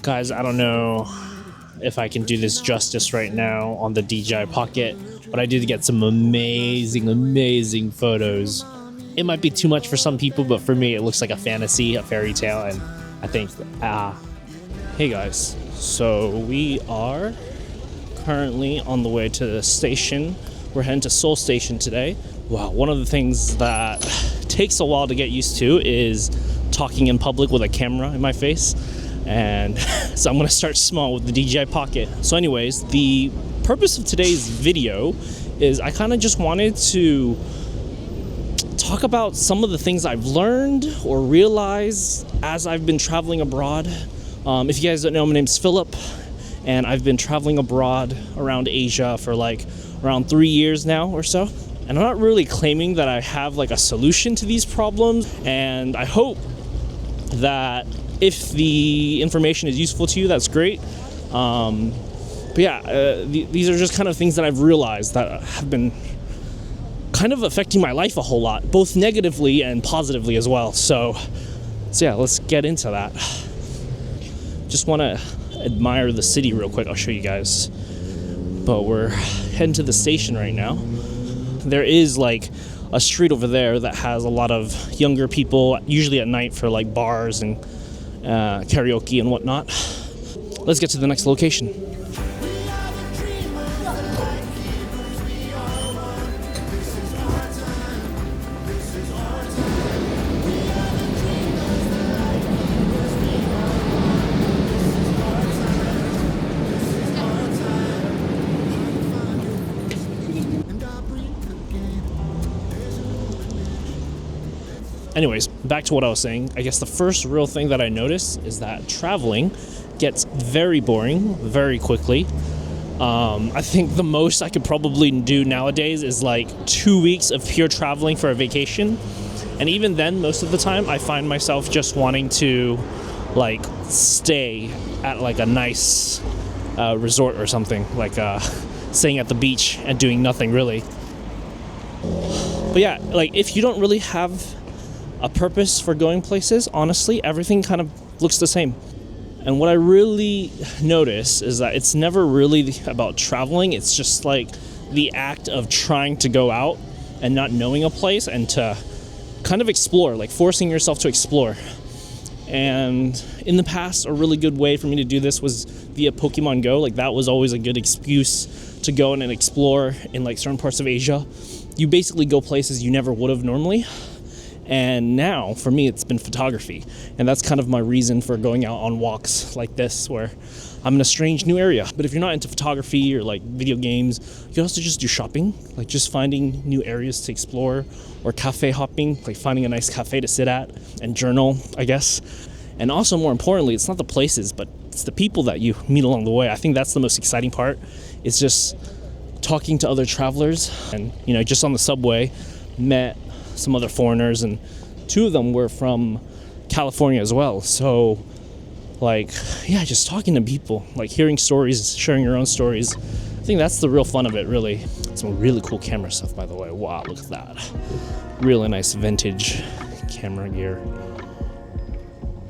Guys, I don't know if I can do this justice right now on the DJI Pocket, but I did get some amazing photos. It might be too much for some people, but for me, it looks like a fantasy, a fairy tale, and I think, hey guys, so we are currently on the way to the station. We're heading to Seoul Station today. Wow, one of the things that takes a while to get used to is talking in public with a camera in my face. And so I'm going to start small with the DJI Pocket. So anyways, the purpose of today's video is I kind of just wanted to talk about some of the things I've learned or realized as I've been traveling abroad. If you guys don't know, my name's Philip, and I've been traveling abroad around Asia for like around 3 years now or so. And I'm not really claiming that I have like a solution to these problems, and I hope that if the information is useful to you, that's great. But yeah, these are just kind of things that I've realized that have been kind of affecting my life a whole lot, both negatively and positively as well. So yeah, let's get into that. Just want to admire the city real quick. I'll show you guys. But we're heading to the station right now. There is like a street over there that has a lot of younger people, usually at night for like bars and karaoke and whatnot. Let's get to the next location. Anyways, back to what I was saying. I guess the first real thing that I noticed is that traveling gets very boring very quickly. I think the most I could probably do nowadays is like 2 weeks of pure traveling for a vacation. And even then, most of the time, I find myself just wanting to like stay at like a nice resort or something, like staying at the beach and doing nothing really. But yeah, like if you don't really have a purpose for going places, honestly, everything kind of looks the same. And what I really notice is that it's never really about traveling. It's just like the act of trying to go out and not knowing a place and to kind of explore, like forcing yourself to explore. And in the past, a really good way for me to do this was via Pokemon Go. Like that was always a good excuse to go and explore in like certain parts of Asia. You basically go places you never would have normally. And now, for me, it's been photography. And that's kind of my reason for going out on walks like this, where I'm in a strange new area. But if you're not into photography or like video games, you can also just do shopping, like just finding new areas to explore, or cafe hopping, like finding a nice cafe to sit at and journal, I guess. And also, more importantly, it's not the places, but it's the people that you meet along the way. I think that's the most exciting part. It's just talking to other travelers. And, you know, just on the subway, met some other foreigners, and 2 of them were from California as well. So like, yeah, just talking to people, like hearing stories, sharing your own stories. I think that's the real fun of it, really. Some really cool camera stuff, by the way. Wow, look at that. Really nice vintage camera gear.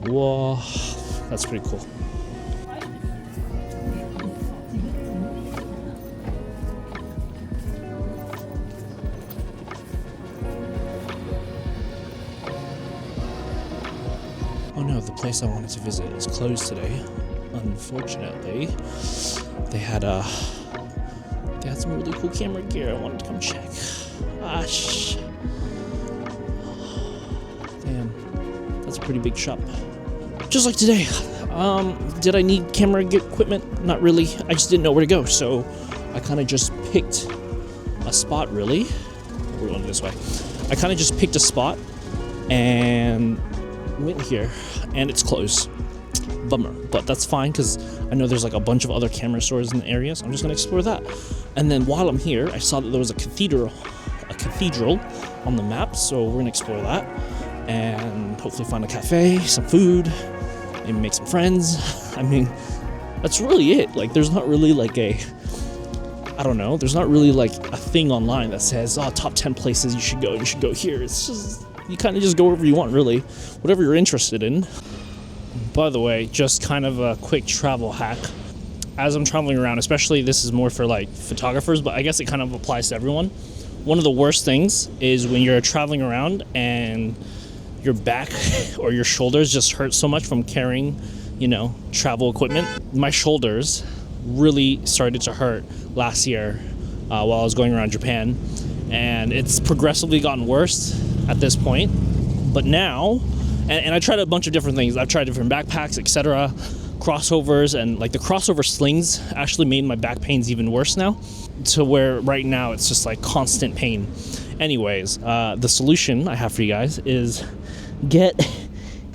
Whoa, that's pretty cool. Oh no, the place I wanted to visit is closed today. Unfortunately, they had some really cool camera gear. I wanted to come check. Gosh, damn, that's a pretty big shop. Just like today. Did I need camera equipment? Not really. I just didn't know where to go, so I kind of just picked a spot. Really, we're going this way. I kind of just picked a spot and went here, and it's closed. Bummer, but that's fine because I know there's like a bunch of other camera stores in the area, so I'm just gonna explore that. And then while I'm here, I saw that there was a cathedral on the map, so we're gonna explore that and hopefully find a cafe, some food, maybe make some friends. I mean, that's really it. Like, there's not really like there's not really like a thing online that says, oh, top 10 places you should go here. It's just you kind of just go wherever you want, really, whatever you're interested in. By the way, just kind of a quick travel hack. As I'm traveling around, especially this is more for like photographers, but I guess it kind of applies to everyone. One of the worst things is when you're traveling around and your back or your shoulders just hurt so much from carrying, travel equipment. My shoulders really started to hurt last year while I was going around Japan, and it's progressively gotten worse at this point. But now, and I tried a bunch of different things. I've tried different backpacks, etc., crossovers, and like the crossover slings actually made my back pains even worse now, to where right now it's just like constant pain. Anyways, the solution I have for you guys is get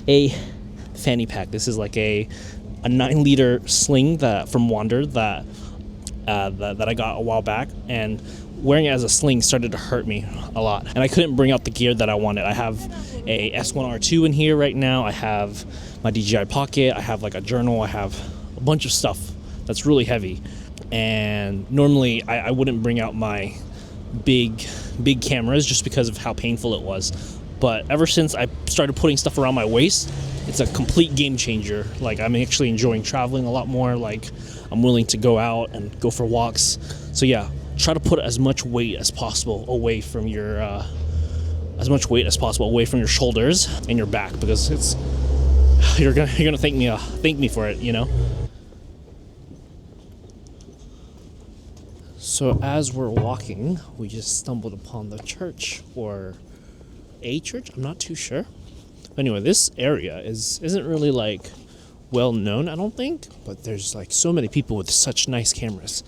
a fanny pack. This is like a 9-liter sling from Wander that I got a while back, and wearing it as a sling started to hurt me a lot, and I couldn't bring out the gear that I wanted. I have a S1R2 in here right now. I have my DJI Pocket. I have like a journal. I have a bunch of stuff that's really heavy, and normally I wouldn't bring out my big cameras just because of how painful it was. But ever since I started putting stuff around my waist, it's a complete game changer. Like, I'm actually enjoying traveling a lot more. Like, I'm willing to go out and go for walks. So yeah, try to put as much weight as possible away from your shoulders and your back, because it's you're gonna thank me for it, So as we're walking, we just stumbled upon the church, or a church. I'm not too sure. But anyway, this area isn't really like well known, I don't think, but there's like so many people with such nice cameras.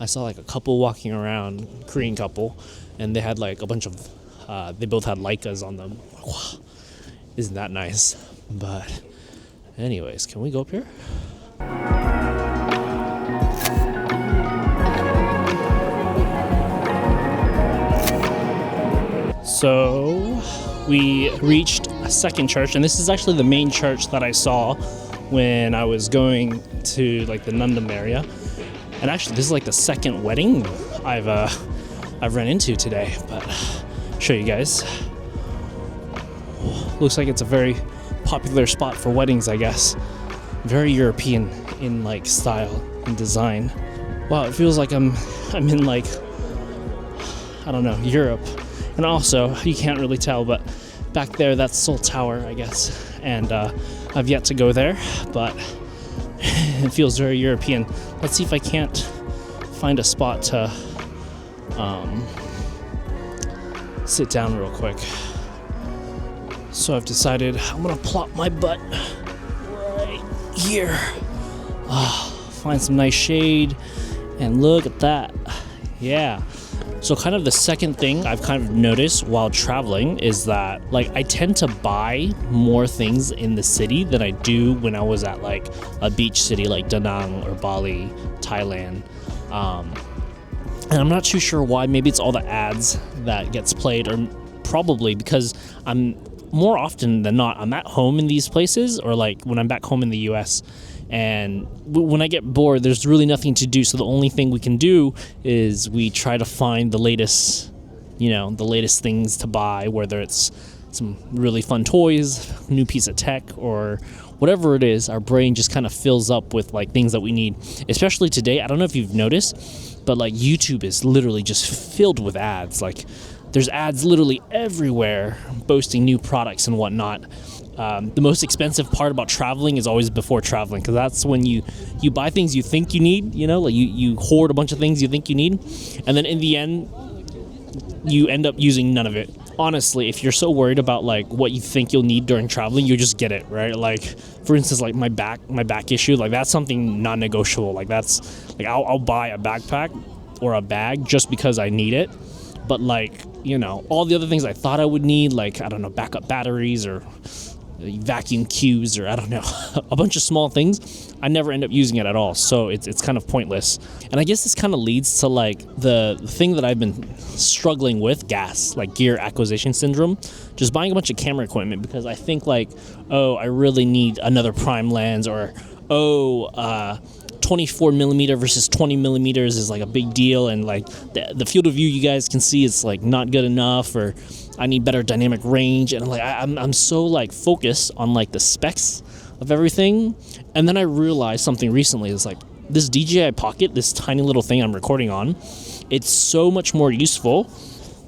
I saw like a couple walking around, Korean couple, and they had like a bunch of they both had Leicas on them. Wow, isn't that nice? But anyways, can we go up here? So we reached a second church, and this is actually the main church that I saw when I was going to like the Nundam area. And actually, this is like the second wedding I've run into today. But I'll show you guys. Looks like it's a very popular spot for weddings, I guess. Very European in like style and design. Wow, it feels like I'm in like, I don't know, Europe. And also, you can't really tell, but back there, that's Seoul Tower, I guess. And I've yet to go there, but it feels very European. Let's see if I can't find a spot to sit down real quick. So I've decided I'm gonna plop my butt right here. Find some nice shade, and look at that. Yeah. So kind of the second thing I've kind of noticed while traveling is that like I tend to buy more things in the city than I do when I was at like a beach city like Da Nang or Bali, Thailand. And I'm not too sure why. Maybe it's all the ads that gets played, or probably because I'm more often than not, I'm at home in these places, or like when I'm back home in the US. And when I get bored, there's really nothing to do. So the only thing we can do is we try to find the latest things to buy, whether it's some really fun toys, new piece of tech, or whatever it is. Our brain just kind of fills up with like things that we need. Especially today, I don't know if you've noticed, but like YouTube is literally just filled with ads. Like there's ads literally everywhere boasting new products and whatnot. The most expensive part about traveling is always before traveling, because that's when you buy things you think you need, like you hoard a bunch of things you think you need, and then in the end you end up using none of it. Honestly, if you're so worried about like what you think you'll need during traveling, you just get it, right? Like for instance, like my back issue, like that's something non-negotiable. Like that's like I'll buy a backpack or a bag just because I need it. But like, all the other things I thought I would need, like, I don't know, backup batteries or vacuum cubes, or I don't know, a bunch of small things, I never end up using it at all. So it's kind of pointless. And I guess this kind of leads to like the thing that I've been struggling with, like gear acquisition syndrome, just buying a bunch of camera equipment because I think like, oh, I really need another prime lens, or 24 millimeter versus 20 millimeters is like a big deal, and like the field of view you guys can see it's like not good enough, or I need better dynamic range, and like I'm so like focused on like the specs of everything. And then I realized something recently is like this DJI Pocket, this tiny little thing I'm recording on, it's so much more useful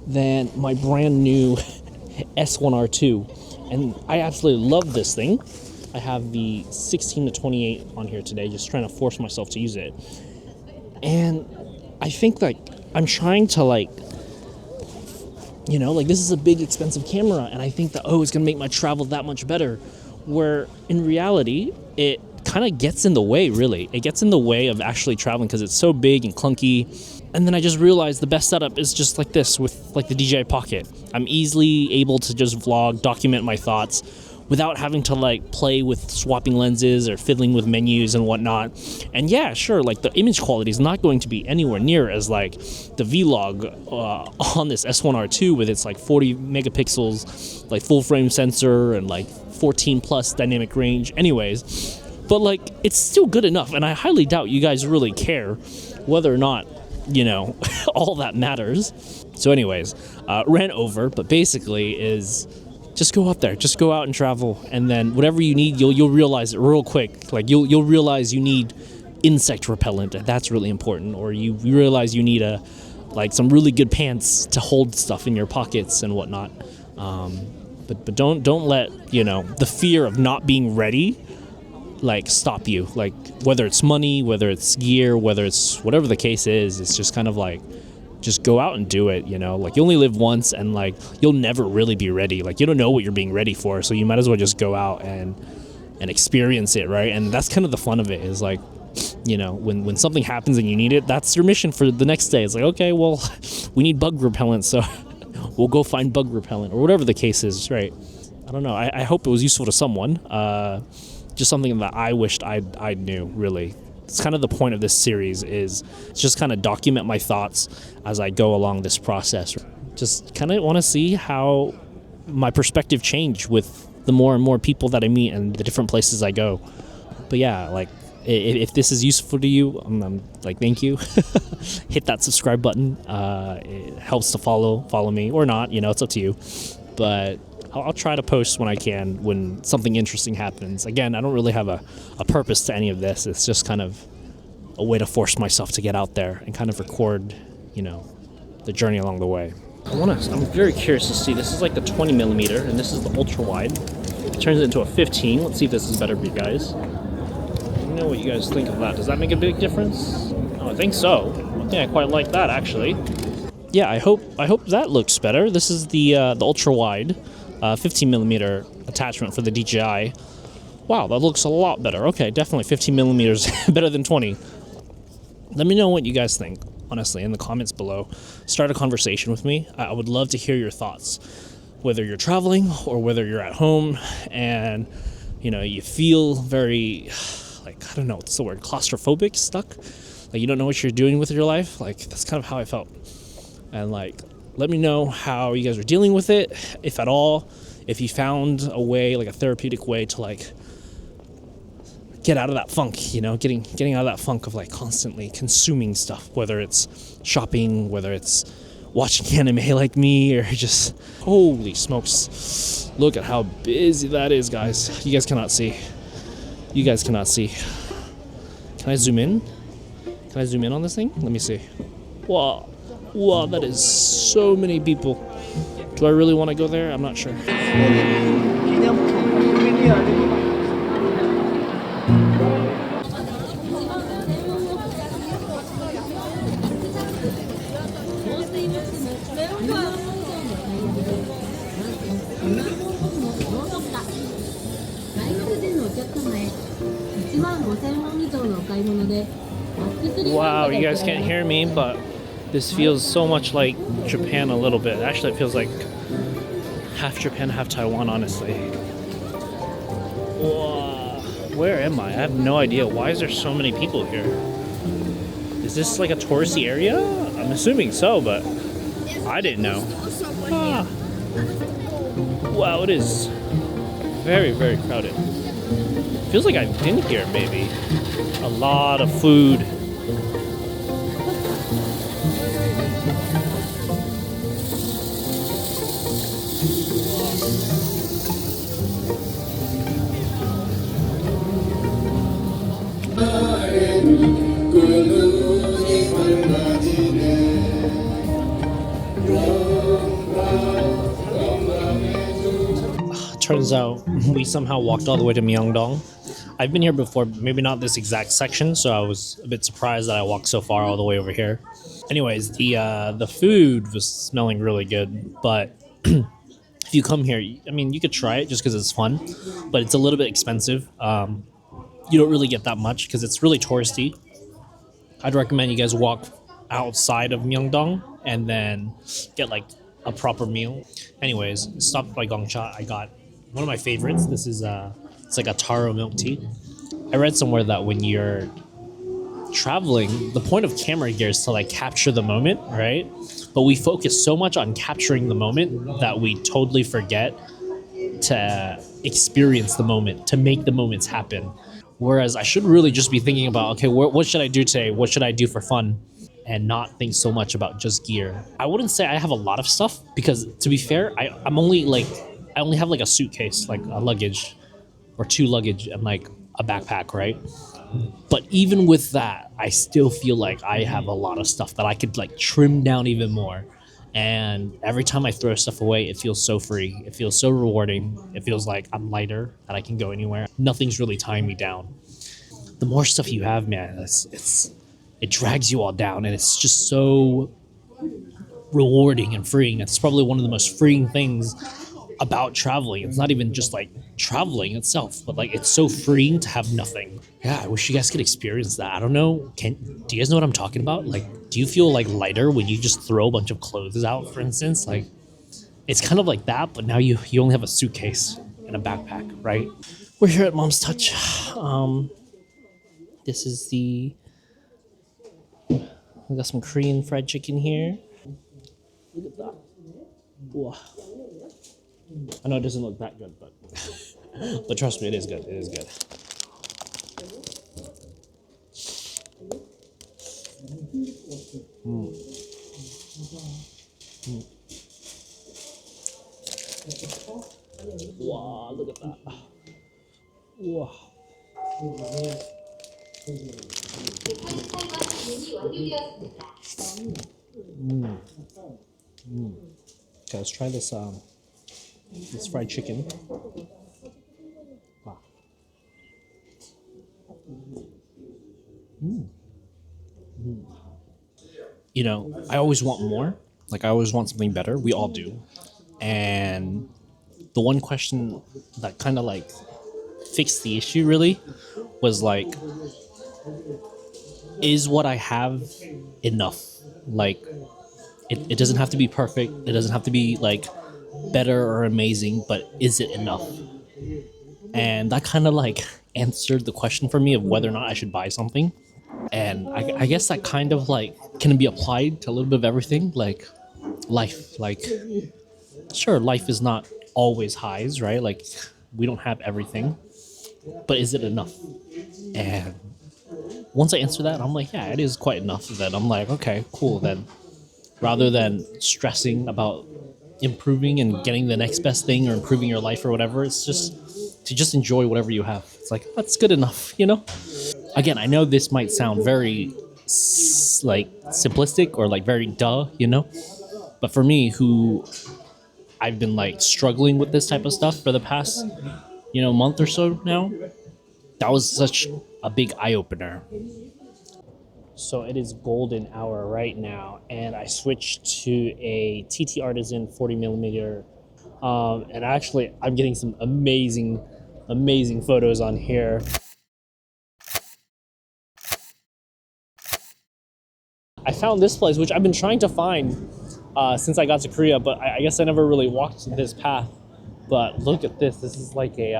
than my brand new S1R2. And I absolutely love this thing. I have the 16 to 28 on here today, just trying to force myself to use it. And I think like I'm trying to like, you know, like this is a big expensive camera, and I think that, oh, it's gonna make my travel that much better, where in reality it kind of gets in the way. Really, it gets in the way of actually traveling because it's so big and clunky. And then I just realized the best setup is just like this with like the DJI Pocket. I'm easily able to just vlog, document my thoughts without having to like play with swapping lenses or fiddling with menus and whatnot. And yeah, sure, like the image quality is not going to be anywhere near as like the vlog on this S1R2 with its like 40 megapixels, like full frame sensor and like 14 plus dynamic range anyways. But like, it's still good enough, and I highly doubt you guys really care whether or not, you know, all that matters. So anyways, ran over, but basically is just go out there, just go out and travel, and then whatever you need, you'll realize it real quick. Like you'll realize you need insect repellent, and that's really important, or you realize you need like some really good pants to hold stuff in your pockets and whatnot. But don't let, you know, the fear of not being ready like stop you. Like whether it's money, whether it's gear, whether it's whatever the case is, it's just kind of like just go out and do it, you know. Like you only live once, and like you'll never really be ready. Like you don't know what you're being ready for, so you might as well just go out and experience it, right? And that's kind of the fun of it, is like, you know, when something happens and you need it, that's your mission for the next day. It's like, okay, well, we need bug repellent, so we'll go find bug repellent, or whatever the case is, right? I don't know. I hope it was useful to someone. Just something that I wished I knew, really. It's kind of the point of this series, is just kind of document my thoughts as I go along this process. Just kind of want to see how my perspective change with the more and more people that I meet and the different places I go. But yeah, like if this is useful to you, I'm like, thank you. Hit that subscribe button. It helps to follow me, or not, you know, it's up to you. But I'll try to post when I can, when something interesting happens. Again, I don't really have a purpose to any of this. It's just kind of a way to force myself to get out there and kind of record, you know, the journey along the way. I'm very curious to see. This is like the 20 millimeter, and this is the ultra wide. It turns it into a 15. Let's see if this is better for you guys. Let me know what you guys think of that. Does that make a big difference? Oh, I think so. I think I quite like that, actually. Yeah, I hope that looks better. This is the ultra wide. 15 millimeter attachment for the DJI. Wow, that looks a lot better. Okay, definitely 15 millimeters better than 20. Let me know what you guys think, honestly, in the comments below. Start a conversation with me. I would love to hear your thoughts, whether you're traveling or whether you're at home and, you know, you feel very, like, I don't know, what's the word, claustrophobic, stuck? Like you don't know what you're doing with your life. Like that's kind of how I felt. And like, let me know how you guys are dealing with it, if at all. If you found a way, like a therapeutic way to like get out of that funk, you know, getting out of that funk of like constantly consuming stuff, whether it's shopping, whether it's watching anime like me, or just, holy smokes, look at how busy that is, guys. You guys cannot see. Can I zoom in? Can I zoom in on this thing? Let me see. Wow, that is so many people. Do I really want to go there? I'm not sure. Wow, you guys can't hear me, but this feels so much like Japan a little bit. Actually, it feels like half Japan, half Taiwan, honestly. Whoa. Where am I? I have no idea. Why is there so many people here? Is this like a touristy area? I'm assuming so, but I didn't know. Ah. Wow, it is very, very crowded. Feels like I've been here, maybe. A lot of food. Turns out we somehow walked all the way to Myeongdong. I've been here before, maybe not this exact section, so I was a bit surprised that I walked so far all the way over here. Anyways, the food was smelling really good, but if you come here, I mean, you could try it just because it's fun, but it's a little bit expensive. You don't really get that much because it's really touristy. I'd recommend you guys walk outside of Myeongdong and then get like a proper meal. Anyways, stopped by Gongcha. I got one of my favorites. This is it's like a taro milk tea. I read somewhere that when you're traveling, the point of camera gear is to like capture the moment, right? But we focus so much on capturing the moment that we totally forget to experience the moment, to make the moments happen. Whereas I should really just be thinking about, okay, what should I do today? What should I do for fun? And not think so much about just gear. I wouldn't say I have a lot of stuff because, to be fair, I only have like a suitcase, like a luggage or two luggage and like a backpack, right? But even with that, I still feel like I have a lot of stuff that I could like trim down even more. And every time I throw stuff away, it feels so free. It feels so rewarding. It feels like I'm lighter, that I can go anywhere. Nothing's really tying me down. The more stuff you have, man, it drags you all down, and it's just so rewarding and freeing. It's probably one of the most freeing things about traveling. It's not even just like traveling itself, but like it's so freeing to have nothing. Yeah, I wish you guys could experience that. I don't know. Do you guys know what I'm talking about? Like, do you feel like lighter when you just throw a bunch of clothes out, for instance? Like, it's kind of like that, but now you only have a suitcase and a backpack, right? We're here at Mom's Touch. This is the we got some Korean fried chicken here. Look at that. Whoa. I know it doesn't look that good, but but trust me, it is good. It is good. Wow, look at that. Wow. Okay, let's try this fried chicken. Wow. You know, I always want more. Like I always want something better. We all do. And the one question that kind of like fixed the issue really was like, is what I have enough? Like, it doesn't have to be perfect. It doesn't have to be like better or amazing, but is it enough? And that kind of like answered the question for me of whether or not I should buy something. And I guess that kind of like can be applied to a little bit of everything, like life. Like, sure, life is not always highs, right? Like, we don't have everything, but is it enough? And once I answer that, I'm like, yeah, it is quite enough. Then I'm like, okay, cool. Then rather than stressing about improving and getting the next best thing or improving your life or whatever, it's just to just enjoy whatever you have. It's like that's good enough, you know. Again, I know this might sound very like simplistic or like very duh, you know, but for me, who I've been like struggling with this type of stuff for the past, month or so now, that was such a big eye opener. So it is golden hour right now, and I switched to a TT Artisan 40 millimeter. And actually, I'm getting some amazing, amazing photos on here. I found this place, which I've been trying to find since I got to Korea, but I guess I never really walked this path. But look at this. This is like you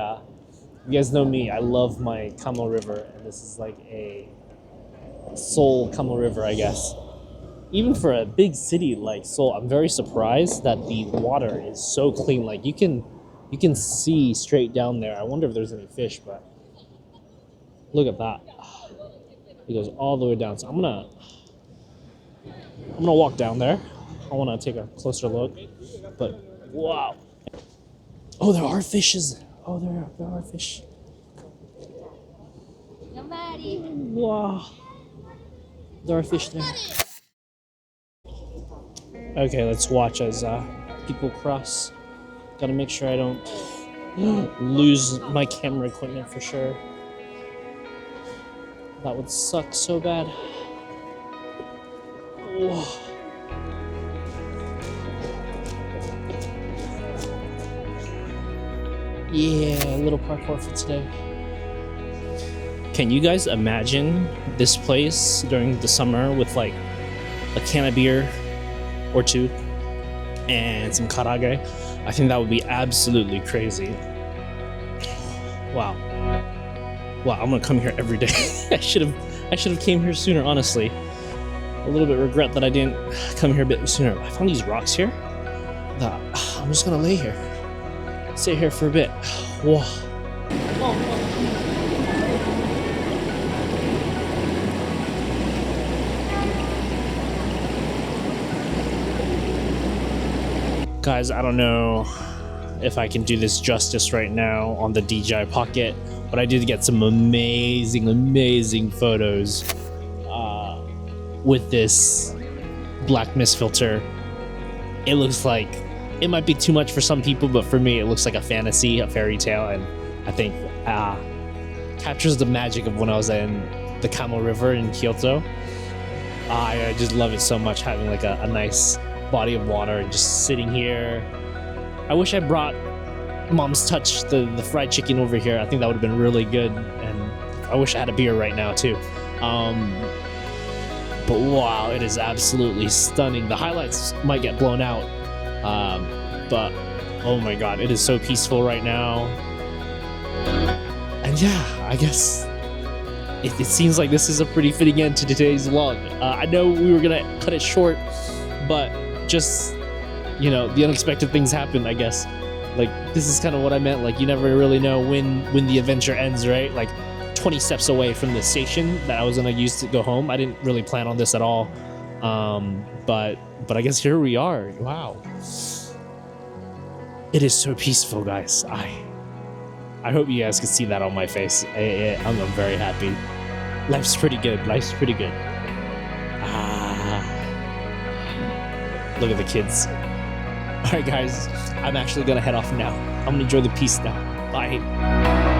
guys know me, I love my Kamo River, and this is like a Seoul Kamo River, I guess. Even for a big city like Seoul, I'm very surprised that the water is so clean. Like you can see straight down there. I wonder if there's any fish, but look at that. It goes all the way down. So I'm gonna walk down there. I want to take a closer look. But wow, Oh, there are fishes. Oh, there are fish. Wow. There are fish there. Okay, let's watch as people cross. Gotta make sure I don't lose my camera equipment for sure. That would suck so bad. Whoa. Yeah, a little parkour for today. Can you guys imagine this place during the summer with like a can of beer or two and some karage? I think that would be absolutely crazy. Wow. Wow, I'm gonna come here every day. I should have came here sooner, honestly. A little bit regret that I didn't come here a bit sooner. I found these rocks here. I'm just gonna lay here. Sit here for a bit. Whoa. Guys, I don't know if I can do this justice right now on the DJI Pocket, but I did get some amazing photos with this black mist filter. It looks like it might be too much for some people, but for me, it looks like a fantasy, a fairy tale, and I think captures the magic of when I was in the Kamo River in Kyoto. I just love it so much, having like a nice body of water and just sitting here. I wish I brought Mom's Touch, the fried chicken over here. I think that would have been really good, and I wish I had a beer right now too. But wow, it is absolutely stunning. The highlights might get blown out, but oh my god, it is so peaceful right now. And yeah, I guess it seems like this is a pretty fitting end to today's vlog. I know we were gonna cut it short, but just, you know, the unexpected things happen, I guess. Like, this is kind of what I meant. Like, you never really know when the adventure ends, right? Like, 20 steps away from the station that I was gonna use to go home. I didn't really plan on this at all, but I guess here we are. Wow, it is so peaceful, guys. I hope you guys can see that on my face. I'm very happy. Life's pretty good. Look at the kids. All right, guys, I'm actually gonna head off now. I'm gonna enjoy the peace now. Bye.